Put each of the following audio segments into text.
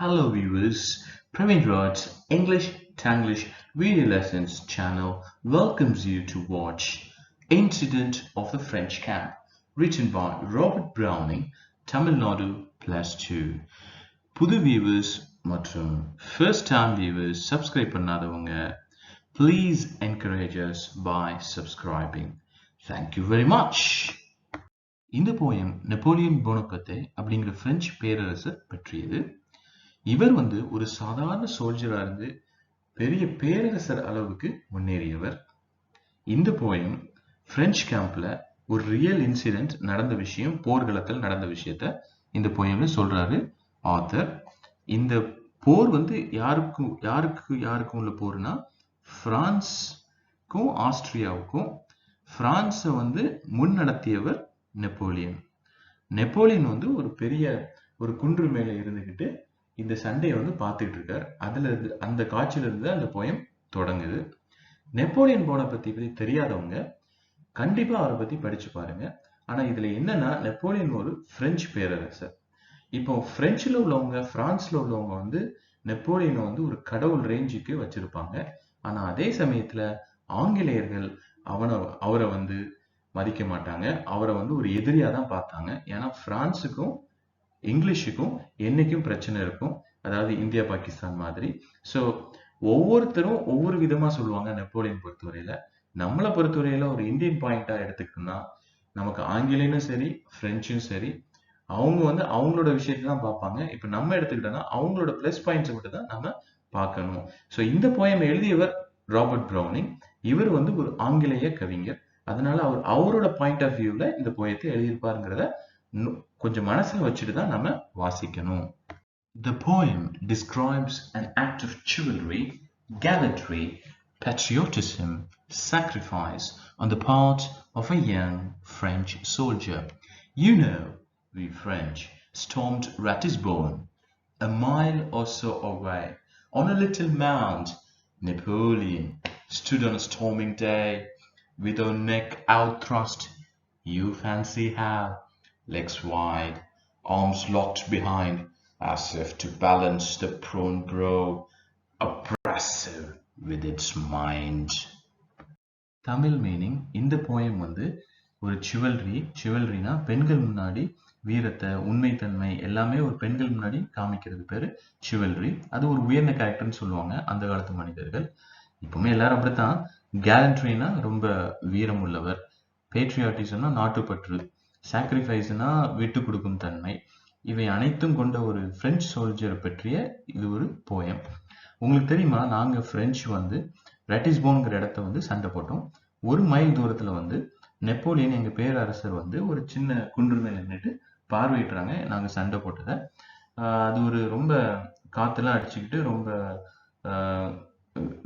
Hello viewers, Praveen Rod's English Tanglish Video Lessons channel welcomes you to watch Incident of the French Camp, written by Robert Browning, Tamil Nadu +2. புது viewers மற்றும் first time viewers subscribe பண்ணாதவங்க please encourage us by subscribing. Thank you very much. இந்த poem Napoleon போனபர்ட்டே அப்படிங்கிற French பேரரசர் பற்றியது. இவர் ஒரு சாதாரண சோல்ஜரா இருந்து பெரிய பேரரசர் அளவுக்கு முன்னேறியவர். இந்த போயம் பிரெஞ்சு கேம்ப்ல ஒரு ரியல் இன்சிடென்ட் நடந்த விஷயம், போர்க்களத்தில் நடந்த விஷயத்த இந்த போயம்ல சொல்றாரு ஆத்தர். இந்த போர் யாருக்கும் உள்ள போர்னா பிரான்ஸ்க்கும் ஆஸ்திரியாவுக்கும். பிரான்ஸை முன் நடத்தியவர் நெப்போலியன். நெப்போலியன் ஒரு பெரிய ஒரு குன்று மேல இருந்துகிட்டு இந்த சண்டையை பார்த்துட்டு இருக்கார். அந்த காட்சியில இருந்து அந்த போயம் தொடங்குது. நெப்போலியன் பத்தி தெரியாதவங்க கண்டிப்பா அவரை பத்தி படிச்சு பாருங்க. ஆனா இதுல என்னன்னா, நெப்போலியன் ஒரு பிரெஞ்சு பேரரசர். இப்போ பிரெஞ்சுல உள்ளவங்க, பிரான்ஸ்ல உள்ளவங்க நெப்போலியனை ஒரு கடவுள் ரேஞ்சுக்கு வச்சிருப்பாங்க. ஆனா அதே சமயத்துல ஆங்கிலேயர்கள் அவரை மதிக்க மாட்டாங்க. அவரை ஒரு எதிரியா தான் பார்த்தாங்க. ஏன்னா பிரான்ஸுக்கும் இங்கிலீஷுக்கும் என்னைக்கும் பிரச்சனை இருக்கும், அதாவது இந்தியா பாகிஸ்தான் மாதிரி. ஸோ ஒவ்வொருத்தரும் ஒவ்வொரு விதமா சொல்லுவாங்க நெப்போலியன் பொறுத்தவரையில. நம்மளை பொறுத்தவரையில ஒரு இந்தியன் பாயிண்டா எடுத்துக்கிட்டோம்னா, நமக்கு ஆங்கிலேயனும் சரி பிரெஞ்சும் சரி அவங்க அவங்களோட விஷயத்தை தான் பார்ப்பாங்க. இப்ப நம்ம எடுத்துக்கிட்டோம்னா அவங்களோட பிளஸ் பாயிண்ட்ஸ் மட்டும் தான் நம்ம பார்க்கணும். ஸோ இந்த போயம் எழுதியவர் ராபர்ட் ப்ரௌனிங். இவர் ஒரு ஆங்கிலேய கவிஞர். அதனால அவரோட பாயிண்ட் ஆஃப் வியூல இந்த போயத்தை எழுதியிருப்பாருங்கிறத கொஞ்சம் மனசுல வச்சுட்டு தான் நம்ம வாசிக்கணும். The poem describes an act of chivalry, gallantry, patriotism, sacrifice on the part of a young French soldier. You know, we French stormed Ratisbonne. A mile or so away, on a little mound, Napoleon stood on a storming day, with her neck out thrust. You fancy how, legs wide, arms locked behind, as if to balance the prone grove, oppressive with its mind. Tamil meaning, இந்த poem ஒரு சிவல்ரினா பெண்கள் முன்னாடி வீரத்தை, உண்மைத்தன்மை எல்லாமே ஒரு பெண்கள் முன்னாடி காமிக்கிறது பேரு சிவல்ரி. அது ஒரு உயர்ந்த கேரக்டர்னு சொல்லுவாங்க அந்த காலத்து மனிதர்கள். இப்பவுமே எல்லாரும் அப்படித்தான். கேலண்ட்ரினா ரொம்ப வீரம் உள்ளவர், பேட்ரியாட்டிசம்னா நாட்டுப்பற்று, சாக்ரிஃபைஸ்னா விட்டு கொடுக்கும் தன்மை. இவை அனைத்தும் கொண்ட ஒரு பிரெஞ்சு சோல்ஜர் பற்றிய இது ஒரு போயம். உங்களுக்கு தெரியுமா, நாங்க பிரெஞ்சு ரெட்டிஸ்போன்ங்கிற இடத்த சண்டை போட்டோம். 1 மைல் தூரத்துல நெப்போலியன் எங்க பேரரசர் ஒரு சின்ன குன்று மேல நின்றுட்டு பார்வையிடுறாங்க நாங்க சண்டை போட்டதை. அது ஒரு ரொம்ப காத்தெல்லாம் அடிச்சுக்கிட்டு ரொம்ப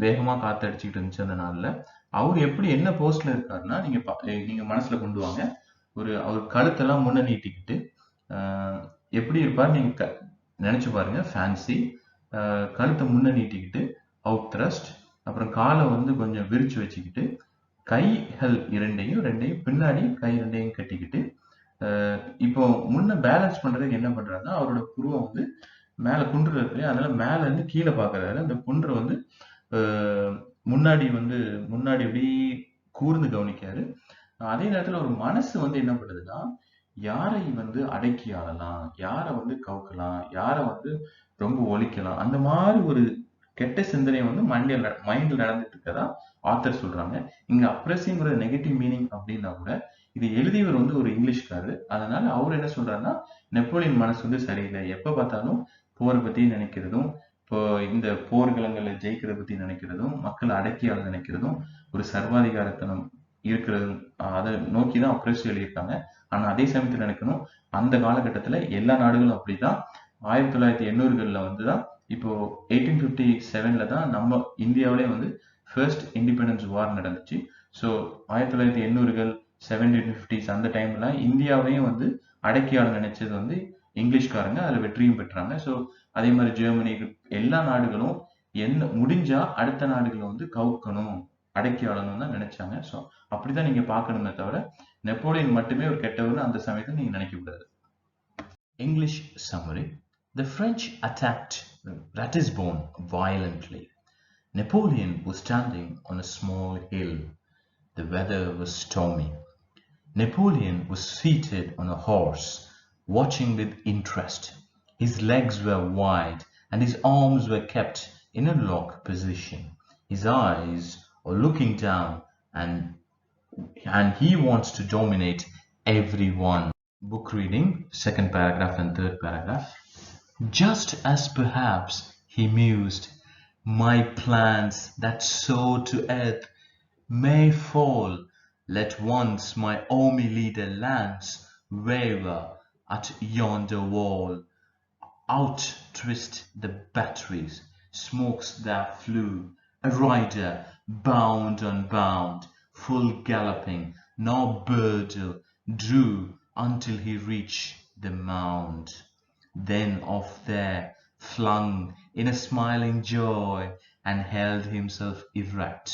வேகமா காத்து அடிச்சுக்கிட்டு இருந்துச்சு அந்த நாள்ல. அவர் எப்படி என்ன போஸ்ட்ல இருக்காருன்னா, நீங்க மனசுல கொண்டு வாங்க. அவர் கழுத்தெல்லாம் முன்ன நீட்டிக்கிட்டு எப்படி இருப்பாரு நீங்க நினைச்சு பாருங்க. ஃபேன்சி, கழுத்தை முன்ன நீட்டிக்கிட்டு அவுட் த்ரஸ்ட், அப்புறம் காலை கொஞ்சம் விரிச்சு வச்சுக்கிட்டு, கைகள் ரெண்டையும் பின்னாடி கை ரெண்டையும் கட்டிக்கிட்டு, இப்போ முன்ன பேலன்ஸ் பண்றதுக்கு என்ன பண்றாருன்னா, அவரோட புருவம் மேல குன்று இருக்கு, அதனால மேல இருந்து கீழே பாக்குறாரு. அந்த குன்றை முன்னாடி முன்னாடி எப்படி கூர்ந்து கவனிக்காரு. அதே நேரத்துல ஒரு மனசு என்ன பண்ணுதுன்னா, யாரை அடக்கி ஆளலாம், யாரை கவுக்கலாம், யாரை ரொம்ப ஒழிக்கலாம், அந்த மாதிரி ஒரு கெட்ட சிந்தனை மைண்ட்ல நடந்துட்டு இருக்கதா ஆத்தர் சொல்றாங்க. இங்க அப்ரெசிங்கிற நெகட்டிவ் மீனிங் அப்படின்னா கூட, இது எழுதியவர் ஒரு இங்கிலீஷ்காரரு. அதனால அவர் என்ன சொல்றாருன்னா, நெப்போலியன் மனசு சரியில்லை, எப்ப பார்த்தாலும் போரை பத்தி நினைக்கிறதும், இப்போ இந்த போர்க்களங்களை ஜெயிக்கிறத பத்தி நினைக்கிறதும், மக்களை அடக்கியாள நினைக்கிறதும், ஒரு சர்வாதிகாரத்தனம் இருக்கிறதும், அதை நோக்கிதான் அப்ரெஸ் எழுதியிருக்காங்க. ஆனா அதே சமயத்துல நினைக்கணும், அந்த காலகட்டத்துல எல்லா நாடுகளும் அப்படிதான். 1980களில் தான், இப்போ 1857ல தான் நம்ம இந்தியாவிலே ஃபர்ஸ்ட் இண்டிபெண்டன்ஸ் வார் நடந்துச்சு. ஸோ 1980கள் 1750s அந்த டைம்ல இந்தியாவையும் அடக்கியாள நினைச்சது இங்கிலீஷ்காரங்க. அதுல வெற்றியும் பெற்றாங்க. ஸோ அதே மாதிரி ஜெர்மனி, எல்லா நாடுகளும் என்ன முடிஞ்சா அடுத்த நாடுகளை கவுக்கணும், அடக்கி ஆளணும் தான் நினைச்சாங்க. ஸோ அப்படிதான் நீங்க பார்க்கணுமே தவிர நெப்போலியன் மட்டுமே ஒரு கெட்டவர்னு அந்த சமயத்தில் நீங்க நினைக்க கூடாது. English summary. The French attacked Ratisbonne violently. Napoleon was standing on a small hill. The weather was stormy. Napoleon was seated on a horse, watching with interest. His legs were wide and his arms were kept in a lock position. His eyes are looking down and he wants to dominate everyone. Book reading, second paragraph and third paragraph. Just as perhaps he mused, my plans that soar to earth may fall. Let once my army leader lance waver at yonder wall. Out twist the batteries, smokes there flew, a rider bound on bound, full galloping, nor bridle drew until he reached the mound. Then off there flung in a smiling joy, and held himself erect.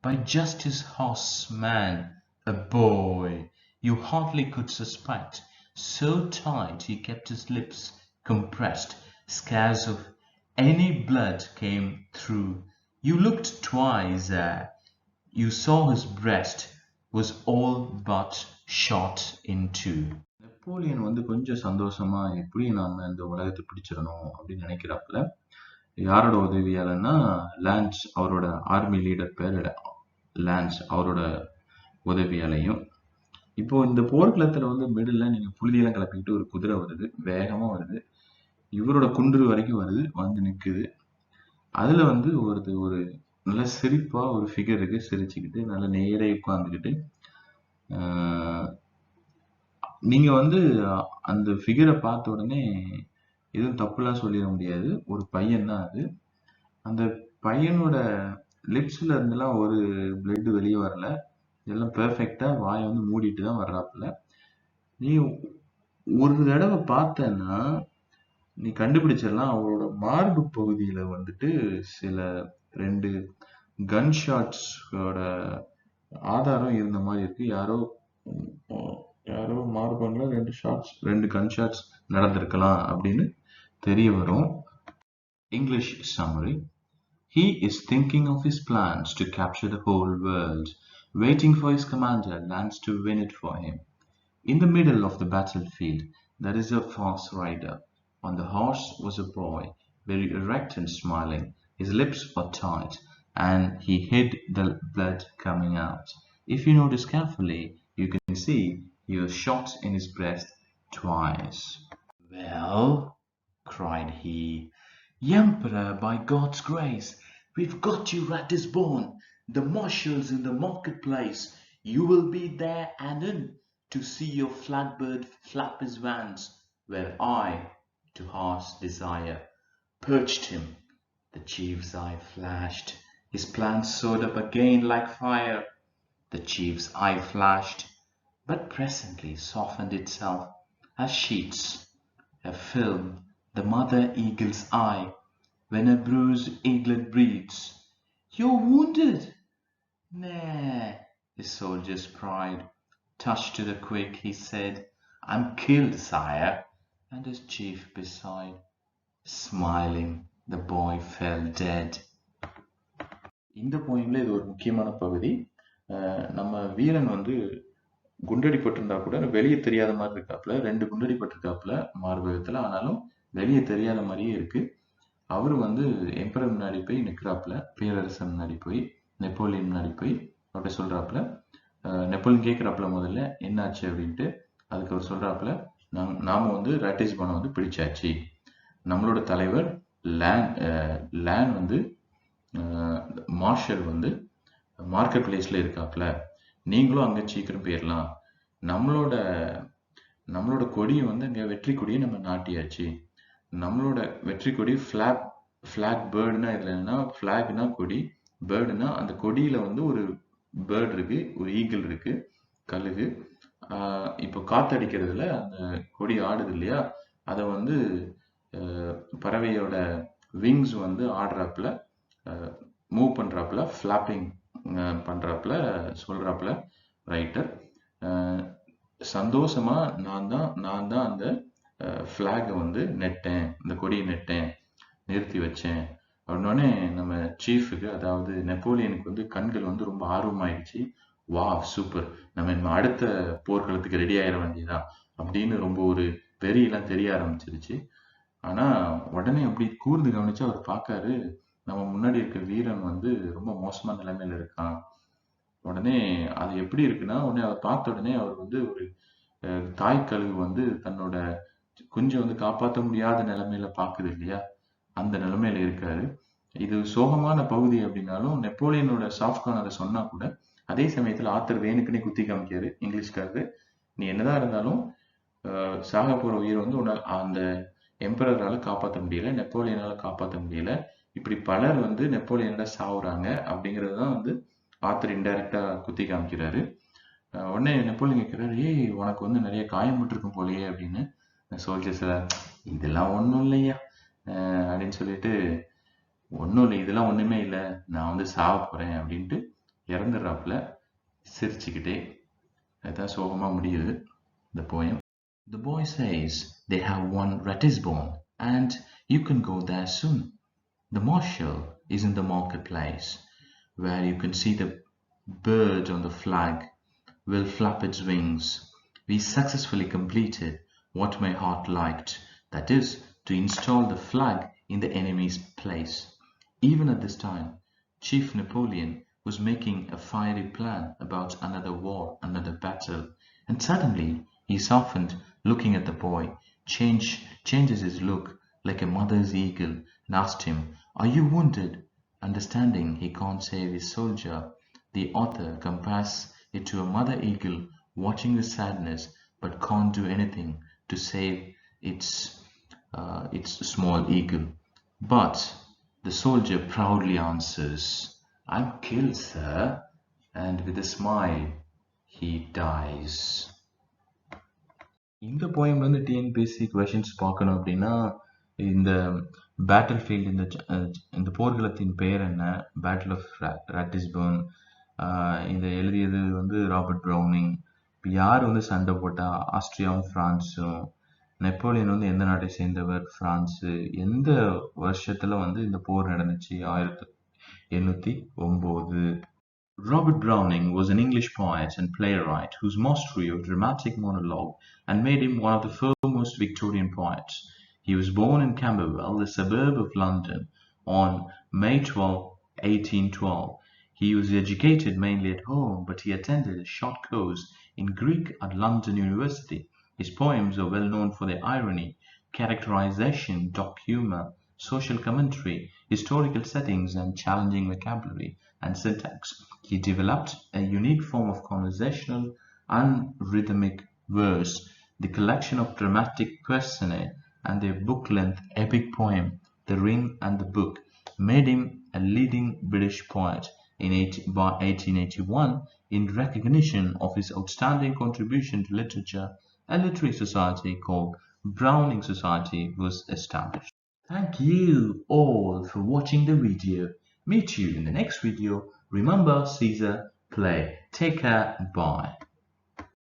By just his horseman, a boy, you hardly could suspect, so tight he kept his lips compressed, scarce of any blood came through. You looked twice ere you saw his breast was all but shot in two. Napoleon வந்து கொஞ்சம் சந்தோஷமா எப்படி நாம இந்த உலகத்தை பிடிச்சிடணும் அப்படின்னு நினைக்கிறாப்புல. யாரோட உதவியாலன்னா lance அவரோட ஆர்மி லீடர் பேர் லான்ஸ் அவரோட உதவியாலையும். இப்போ இந்த போர்க்களத்துல வந்து மிடில் நீங்க புழுதியெல்லாம் கிளப்பிக்கிட்டு ஒரு குதிரை வருது, வேகமா வருது, இவரோட குன்று வரைக்கும் வருது, வந்து நிக்குது. அதுல வந்து ஒரு நல்ல சிரிப்பா ஒரு ஃபிகர் இருக்கு, சிரிச்சுக்கிட்டு நல்ல நேரே உட்கார்ந்துக்கிட்டு. நீங்க வந்து அந்த ஃபிகரை பார்த்த உடனே எதுவும் தப்புலாம் சொல்லிட முடியாது. ஒரு பையன் தான் அது. அந்த பையனோட லிப்ஸ்ல இருந்தெல்லாம் ஒரு பிளட் வெளியே வரல. இதெல்லாம் பெர்ஃபெக்டா வாயை வந்து மூடிட்டு தான் வர்றாப்புல. நீ ஒரு தடவை பார்த்தன்னா நீ கண்டுபிடிச்சிடலாம் அவரோட மார்பு பகுதியில வந்துட்டு சில 2 கன் ஷாட்ஸோட ஆதாரம் இருந்த மாதிரி இருக்கு. யாரோ மார்பன்ல 2 கன் ஷாட்ஸ் நடந்திருக்கலாம் அப்படின்னு தெரிய வரும். English summary. He is thinking of his plans to capture the whole world, waiting for his commander Lance to win it for him. In the middle of the battlefield, there is a fast rider. On the horse was a boy, very erect and smiling. His lips were tight, and he hid the blood coming out. If you notice carefully, you can see he was shot in his breast twice. Well, cried he, Emperor, by God's grace, we've got you Ratisbonne, the marshal's in the marketplace. You will be there anon to see your flagbird flap his wings, where I, to heart's desire, perched him. The chief's eye flashed, his plans soared up again like fire. The chief's eye flashed, but presently softened itself as sheets, a film, the mother eagle's eye, when a bruised eaglet breathes. You're wounded? Nay, his soldier's pride touched to the quick, he said, I'm killed, sire, and his chief beside. Smiling, the boy fell dead. இந்த போயிம்ல இது ஒரு முக்கியமான பகுதி. நம்ம வீரன் வந்து குண்டடிப்பட்டிருந்தா கூட வெளியே தெரியாத மாதிரி இருக்காப்புல. 2 குண்டடிப்பட்டிருக்காப்புல மார்பகத்துல. ஆனாலும் வெளியே தெரியாத மாதிரியே இருக்கு. அவரு வந்து எம்பரர் முன்னாடி போய் நிக்கிறாப்புல, பேரரசன் முன்னாடி போய், நெப்போலியன் முன்னாடி போய் அவர்கிட்ட சொல்றாப்புல. நெப்போலியன் கேட்கிறாப்புல முதல்ல என்னாச்சு அப்படின்ட்டு. அதுக்கு அவர் சொல்றாப்புல, நாம வந்து ராட்டிஸ்பானை வந்து பிடிச்சாச்சு. நம்மளோட தலைவர் லேன் வந்து மார்ஷல் வந்து மார்க்கெட் பிளேஸ்ல இருக்காப்புல. நீங்களும் அங்க சீக்கிரம் போயிடலாம். நம்மளோட கொடியை வந்து அங்க வெற்றி கொடியை நம்ம நாட்டியாச்சு. நம்மளோட வெற்றி கொடி ஃபிளாக் பேர்டுனா இதுல என்னன்னா, ஃபிளாக்னா கொடி, பேர்டுனா அந்த கொடியில வந்து ஒரு பேர்டு இருக்கு, ஒரு ஈகிள் இருக்கு, கழுகு. இப்போ காத்தடிக்கிறதுல அந்த கொடி ஆடுது இல்லையா, அதை வந்து பறவையோட விங்ஸ் வந்து ஆடுறாப்புல, மூவ் பண்றாப்புல, ஃபிளாப்பிங் பண்றாப்புல சொல்றாப்புல ரைட்டர். சந்தோஷமா நான் தான் அந்த ஃப்ளாகை வந்து நெட்டேன், இந்த கொடியை நெட்டேன், நிறுத்தி வச்சேன் அப்படின்னோடனே நம்ம சீஃபுக்கு, அதாவது நெப்போலியனுக்கு வந்து கண்கள் வந்து ரொம்ப ஆர்வமாயிடுச்சு. வா சூப்பர், நம்ம இனிமே அடுத்த போர்க்களத்துக்கு ரெடி ஆயிட வேண்டியதா அப்படின்னு ரொம்ப ஒரு வெறியெல்லாம் தெரிய ஆரம்பிச்சிருச்சு. ஆனா உடனே அப்படி கூர்ந்து கவனிச்சு அவர் பார்க்காரு, நம்ம முன்னாடி இருக்க வீரன் வந்து ரொம்ப மோசமான நிலைமையில இருக்கான். உடனே அது எப்படி இருக்குன்னா, உடனே அவர் பார்த்த உடனே அவர் வந்து ஒரு தாய் கழுகு வந்து தன்னோட குஞ்சை வந்து காப்பாற்ற முடியாத நிலைமையில பாக்குது இல்லையா, அந்த நிலைமையில இருக்காரு. இது சோகமான பகுதி அப்படின்னாலும் நெப்போலியனோட சாஃப்ட்கான் அதை சொன்னா கூட, அதே சமயத்துல ஆத்தர் வேணுக்குன்னே குத்தி காமிக்காரு இங்கிலீஷ்காரரு. நீ என்னதான் இருந்தாலும் சாக போற உயிரை வந்து அந்த எம்பரரால காப்பாற்ற முடியல, நெப்போலியனால காப்பாற்ற முடியல. இப்படி பலர் வந்து நெப்போலியனால சாவுறாங்க அப்படிங்கிறது தான் வந்து ஆத்தர் இன்டைரக்டா குத்தி காமிக்கிறாரு. உடனே நெப்போலியன் கேட்கிறாரு, ஏய் உனக்கு வந்து நிறைய காயம்பட்டிருக்கும் போலயே அப்படின்னு. சோல்ஜர்ஸ்ல இதெல்லாம் ஒன்றும் இல்லையா அப்படின்னு சொல்லிட்டு, ஒன்றும் இல்லை, இதெல்லாம் ஒண்ணுமே இல்லை, நான் வந்து சாவ போறேன் அப்படின்ட்டு இறந்துடுறாப்புல சிரிச்சுக்கிட்டே. அதுதான் சோகமா முடியுது இந்த poem. The boy says they have won Ratisbon and you can go there soon. The marshal is in the marketplace where you can see the bird on the flag will flap its wings. We successfully completed what my heart liked, that is, to install the flag in the enemy's place. Even at this time, Chief Napoleon was making a fiery plan about another war, another battle, and suddenly he softened, looking at the boy, changes his look like a mother's eagle, and asked him, "Are you wounded?" Understanding he can't save his soldier, the author compares it to a mother eagle watching with sadness but can't do anything to save its small eagle. But the soldier proudly answers, "I'm killed, sir," and with a smile he dies. இந்த போயம்ல இருந்து TNPSC questions பார்க்கணும் அப்படின்னா, இந்த battle field, இந்த போர்க்களத்தின் பெயர் என்ன, battle of ராட்டிஸ்பர்ன், இதை எழுதியது வந்து ராபர்ட் ப்ரௌனிங், இப்போ யார் வந்து சண்டை போட்டா, ஆஸ்திரியாவும் பிரான்ஸும், நெப்போலியன் வந்து எந்த நாட்டை சேர்ந்தவர், பிரான்ஸு, எந்த வருஷத்துல வந்து இந்த போர் நடந்துச்சு, 1809. Robert Browning was an English poet and playwright whose mastery of dramatic monologue and made him one of the foremost Victorian poets. He was born in Camberwell, a suburb of London, on May 12, 1812. He was educated mainly at home, but he attended a short course in Greek at London University. His poems are well known for their irony, characterization, dark humor, social commentary, historical settings, and challenging vocabulary and syntax. He developed a unique form of conversational and rhythmic verse. The collection of dramatic questionnaire and their book-length epic poem, The Ring and the Book, made him a leading British poet. By 1881, in recognition of his outstanding contribution to literature, a literary society called Browning Society was established. Thank you all for watching the video. Meet you in the next video. Remember, Caesar, play. Take care and bye.